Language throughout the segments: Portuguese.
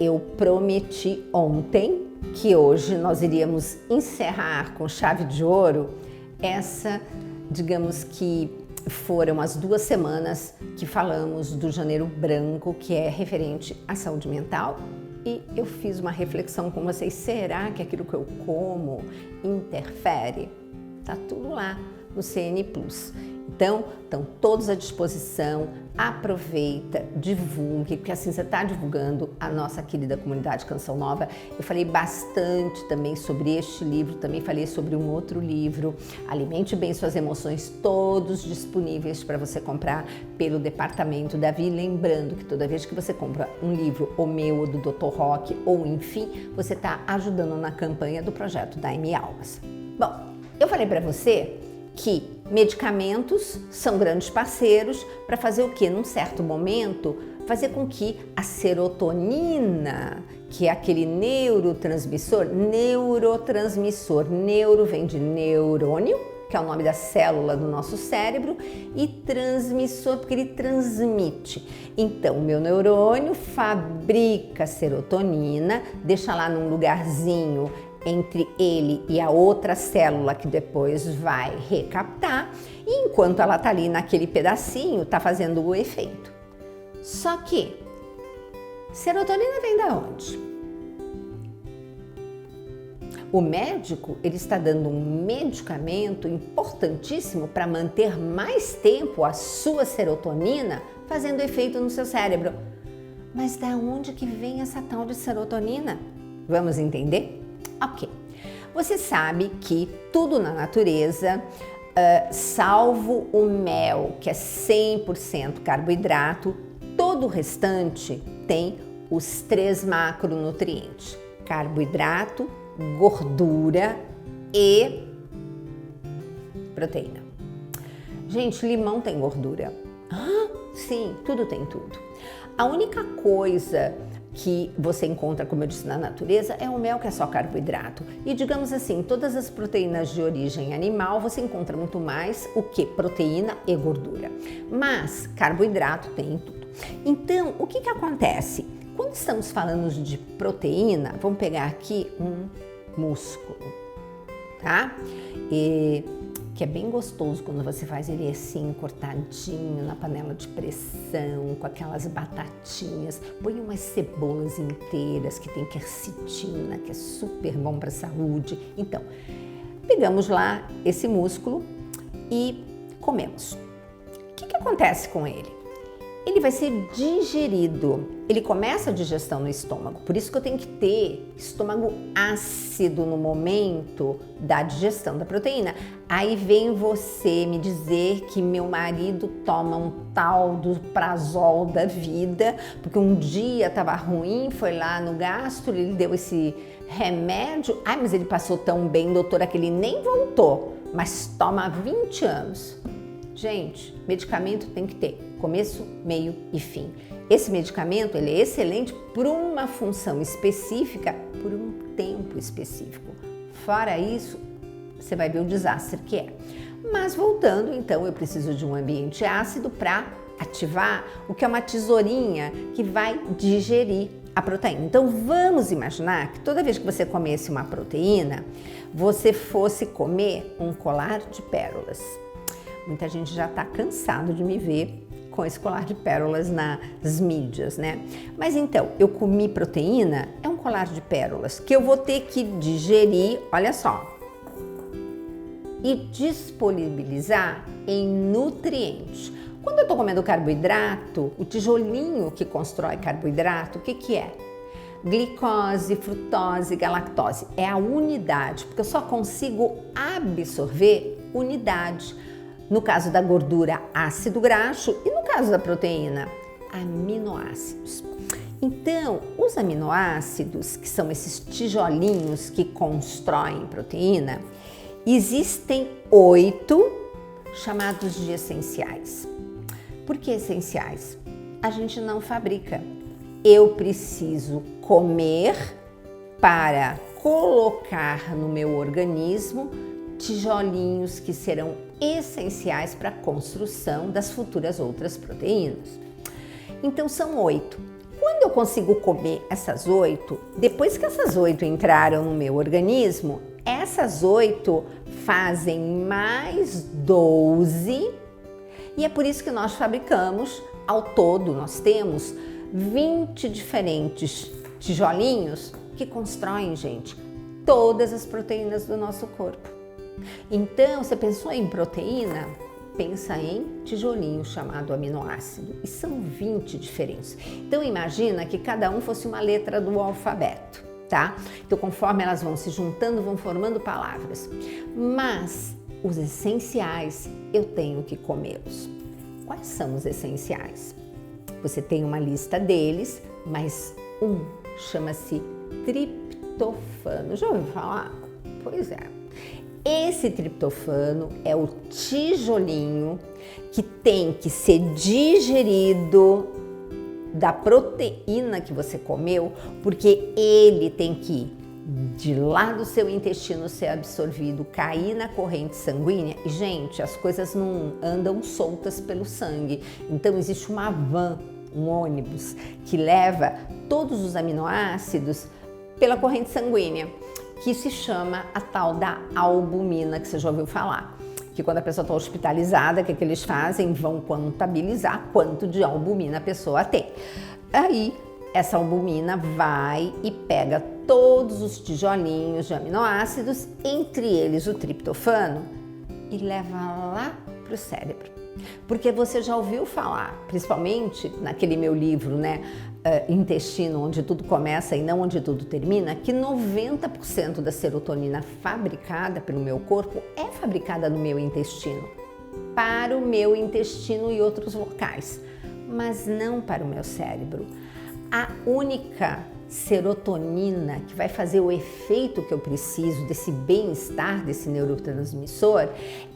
eu prometi ontem que hoje nós iríamos encerrar com chave de ouro essa, digamos que foram as 2 semanas que falamos do Janeiro Branco, que é referente à saúde mental, e eu fiz uma reflexão com vocês. Será que aquilo que eu como interfere? Tá tudo lá no CN Plus. Então, estão todos à disposição, aproveita, divulgue, porque assim você está divulgando a nossa querida comunidade Canção Nova. Eu falei bastante também sobre este livro, também falei sobre um outro livro, Alimente Bem Suas Emoções, todos disponíveis para você comprar pelo Departamento Davi. Lembrando que toda vez que você compra um livro, ou meu, ou do Dr. Rock, ou enfim, você está ajudando na campanha do projeto Dai-me Almas. Bom, eu falei para você que medicamentos são grandes parceiros para fazer o quê? Num certo momento, fazer com que a serotonina, que é aquele neurotransmissor, neuro vem de neurônio, que é o nome da célula do nosso cérebro, e transmissor, porque ele transmite. Então, o meu neurônio fabrica serotonina, deixa lá num lugarzinho entre ele e a outra célula que depois vai recaptar, e enquanto ela tá ali naquele pedacinho, tá fazendo o efeito. Só que serotonina vem da onde? O médico, ele está dando um medicamento importantíssimo para manter mais tempo a sua serotonina fazendo efeito no seu cérebro. Mas da onde que vem essa tal de serotonina? Vamos entender? Ok, você sabe que tudo na natureza, salvo o mel, que é 100% carboidrato, todo o restante tem os 3 macronutrientes: carboidrato, gordura e proteína. Gente, limão tem gordura. Ah, sim, tudo tem tudo. A única coisa que você encontra, como eu disse, na natureza é o mel, que é só carboidrato. E digamos assim, todas as proteínas de origem animal você encontra muito mais o que? Proteína e gordura. Mas carboidrato tem em tudo. Então, o que acontece? Quando estamos falando de proteína, vamos pegar aqui um músculo, tá? Que é bem gostoso quando você faz ele assim, cortadinho na panela de pressão, com aquelas batatinhas. Põe umas cebolas inteiras, que tem quercetina, que é super bom para a saúde. Então, pegamos lá esse músculo e comemos. O que acontece com ele? Ele vai ser digerido, ele começa a digestão no estômago, por isso que eu tenho que ter estômago ácido no momento da digestão da proteína. Aí vem você me dizer que meu marido toma um tal do Prazol da vida, porque um dia estava ruim, foi lá no gastro, ele deu esse remédio, ai, mas ele passou tão bem, doutora, que ele nem voltou, mas toma há 20 anos. Gente, medicamento tem que ter começo, meio e fim. Esse medicamento, ele é excelente por uma função específica, por um tempo específico. Fora isso, você vai ver o desastre que é. Mas voltando, então, eu preciso de um ambiente ácido para ativar o que é uma tesourinha que vai digerir a proteína. Então, vamos imaginar que toda vez que você comesse uma proteína, você fosse comer um colar de pérolas. Muita gente já está cansado de me ver com esse colar de pérolas nas mídias, né? Mas então, eu comi proteína, é um colar de pérolas que eu vou ter que digerir, olha só, e disponibilizar em nutrientes. Quando eu estou comendo carboidrato, o tijolinho que constrói carboidrato, o que é? Glicose, frutose, galactose. É a unidade, porque eu só consigo absorver unidade. No caso da gordura, ácido graxo, e no caso da proteína, aminoácidos. Então, os aminoácidos, que são esses tijolinhos que constroem proteína, existem 8 chamados de essenciais. Por que essenciais? A gente não fabrica. Eu preciso comer para colocar no meu organismo tijolinhos que serão essenciais para a construção das futuras outras proteínas. Então são 8. Quando eu consigo comer essas 8, depois que essas 8 entraram no meu organismo, essas 8 fazem mais 12, e é por isso que nós fabricamos, ao todo nós temos 20 diferentes tijolinhos que constroem, gente, todas as proteínas do nosso corpo. Então, você pensou em proteína? Pensa em tijolinho chamado aminoácido, e são 20 diferentes. Então imagina que cada um fosse uma letra do alfabeto, tá? Então conforme elas vão se juntando, vão formando palavras. Mas os essenciais, eu tenho que comê-los. Quais são os essenciais? Você tem uma lista deles, mas um chama-se triptofano. Já ouviu falar? Pois é. Esse triptofano é o tijolinho que tem que ser digerido da proteína que você comeu, porque ele tem que ir de lá do seu intestino ser absorvido, cair na corrente sanguínea. E, gente, as coisas não andam soltas pelo sangue. Então, existe uma van, um ônibus, que leva todos os aminoácidos pela corrente sanguínea, que se chama a tal da albumina, que você já ouviu falar. Que quando a pessoa está hospitalizada, o que eles fazem? Vão contabilizar quanto de albumina a pessoa tem. Aí, essa albumina vai e pega todos os tijolinhos de aminoácidos, entre eles o triptofano, e leva lá para o cérebro. Porque você já ouviu falar, principalmente naquele meu livro, né, Intestino, onde tudo começa e não onde tudo termina, que 90% da serotonina fabricada pelo meu corpo é fabricada no meu intestino, para o meu intestino e outros locais, mas não para o meu cérebro. A única serotonina que vai fazer o efeito que eu preciso desse bem-estar, desse neurotransmissor,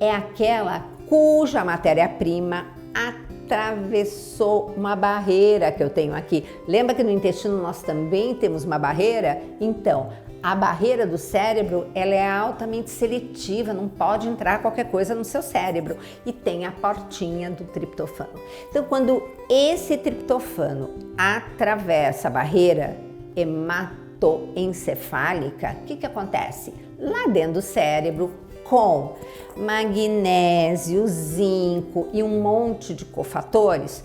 é aquela cuja matéria-prima atravessou uma barreira que eu tenho aqui. Lembra que no intestino nós também temos uma barreira? Então, a barreira do cérebro, ela é altamente seletiva, não pode entrar qualquer coisa no seu cérebro, e tem a portinha do triptofano. Então, quando esse triptofano atravessa a barreira hematoencefálica, o que acontece? Lá dentro do cérebro, com magnésio, zinco e um monte de cofatores,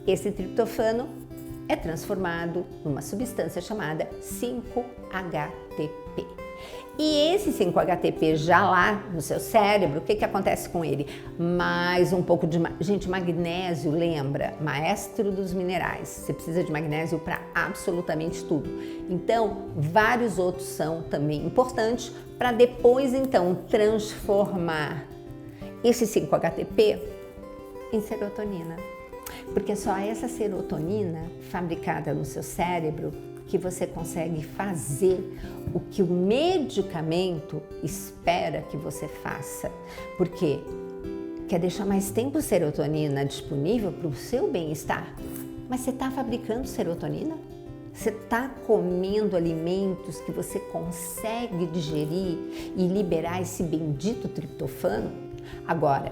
esse triptofano é transformado numa substância chamada 5-HTP. E esse 5-HTP já lá no seu cérebro, o que acontece com ele? Mais um pouco de... Gente, magnésio, lembra? Maestro dos minerais. Você precisa de magnésio para absolutamente tudo. Então, vários outros são também importantes para depois, então, transformar esse 5-HTP em serotonina. Porque é só essa serotonina fabricada no seu cérebro que você consegue fazer o que o medicamento espera que você faça. Porque quer deixar mais tempo serotonina disponível para o seu bem-estar, mas você está fabricando serotonina? Você está comendo alimentos que você consegue digerir e liberar esse bendito triptofano? Agora,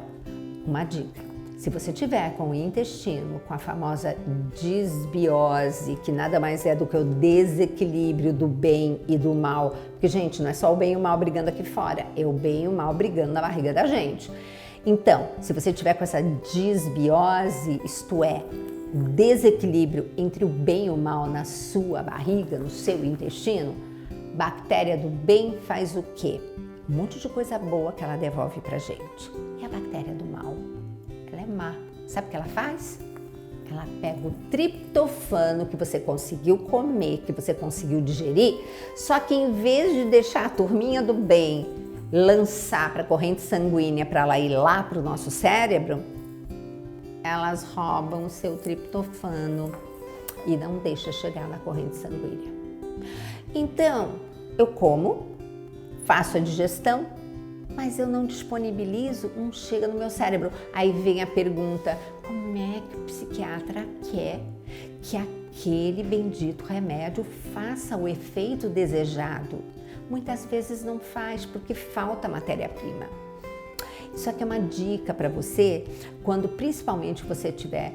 uma dica. Se você tiver com o intestino, com a famosa disbiose, que nada mais é do que o desequilíbrio do bem e do mal, porque, gente, não é só o bem e o mal brigando aqui fora, é o bem e o mal brigando na barriga da gente. Então, se você tiver com essa disbiose, isto é, desequilíbrio entre o bem e o mal na sua barriga, no seu intestino, bactéria do bem faz o quê? Um monte de coisa boa que ela devolve pra gente. E a bactéria do mal? Ela é má. Sabe o que ela faz? Ela pega o triptofano que você conseguiu comer, que você conseguiu digerir, só que em vez de deixar a turminha do bem lançar para a corrente sanguínea para ela ir lá para o nosso cérebro, elas roubam o seu triptofano e não deixam chegar na corrente sanguínea. Então, eu como, faço a digestão, mas eu não disponibilizo, não chega no meu cérebro. Aí vem a pergunta, como é que o psiquiatra quer que aquele bendito remédio faça o efeito desejado? Muitas vezes não faz, porque falta matéria-prima. Isso aqui é uma dica para você, quando principalmente você tiver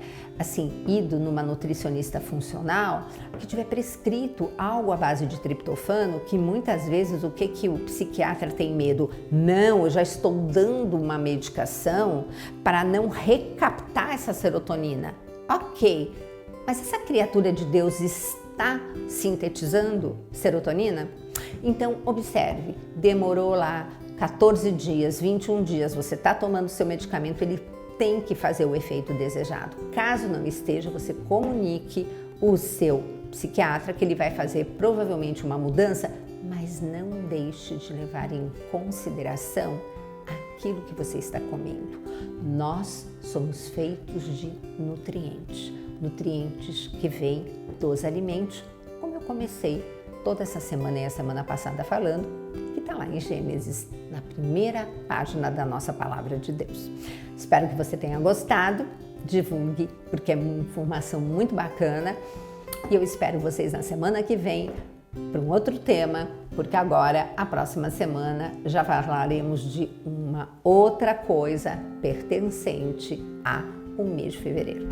ido numa nutricionista funcional, que tiver prescrito algo à base de triptofano, que muitas vezes o que o psiquiatra tem medo? Não, eu já estou dando uma medicação para não recaptar essa serotonina. Ok, mas essa criatura de Deus está sintetizando serotonina? Então observe, demorou lá 14 dias, 21 dias, você está tomando seu medicamento, ele tem que fazer o efeito desejado. Caso não esteja, você comunique o seu psiquiatra que ele vai fazer provavelmente uma mudança, mas não deixe de levar em consideração aquilo que você está comendo. Nós somos feitos de nutrientes, nutrientes que vêm dos alimentos, como eu comecei toda essa semana e a semana passada falando, que está lá em Gênesis, na primeira página da nossa Palavra de Deus. Espero que você tenha gostado, divulgue, porque é uma informação muito bacana, e eu espero vocês na semana que vem para um outro tema, porque agora, a próxima semana, já falaremos de uma outra coisa pertencente ao mês de fevereiro.